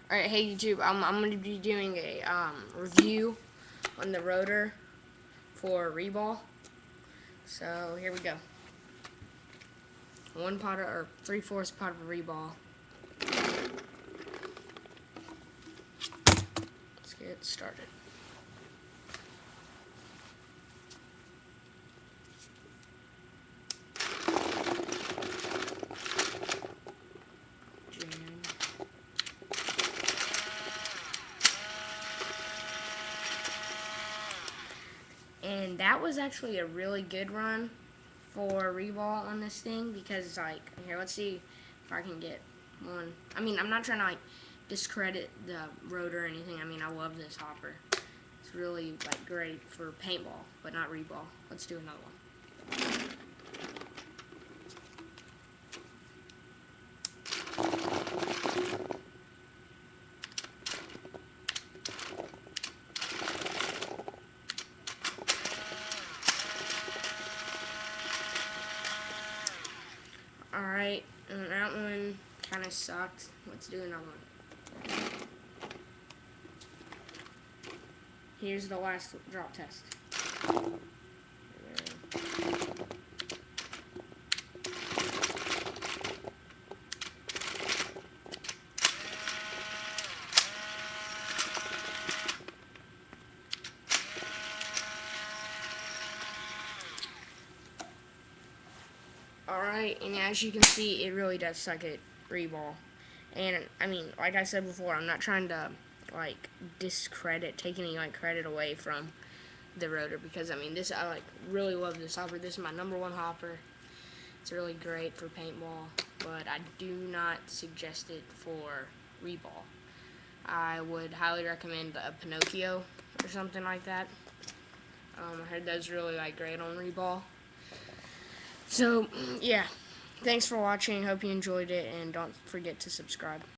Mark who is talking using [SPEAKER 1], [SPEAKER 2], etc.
[SPEAKER 1] Alright, hey YouTube, I'm going to be doing a review on the rotor for reball. So here we go. 1 pot or 3/4 pot of reball. Let's get started. And that was actually a really good run for reball on this thing because it's like, here, let's see if I can get one. I mean, I'm not trying to like discredit the rotor or anything. I mean, I love this hopper. It's really like great for paintball, but not reball. Let's do another one. Alright, and that one kind of sucked. Let's do another one. Here's the last drop test. Alright, and as you can see, it really does suck at reball. And, I mean, like I said before, I'm not trying to, like, take any, like, credit away from the rotor, because, I mean, I, like, really love this hopper. This is my #1 hopper. It's really great for paintball, but I do not suggest it for reball. I would highly recommend a Pinocchio or something like that. I heard that's really, like, great on reball. So, yeah, thanks for watching. Hope you enjoyed it, and don't forget to subscribe.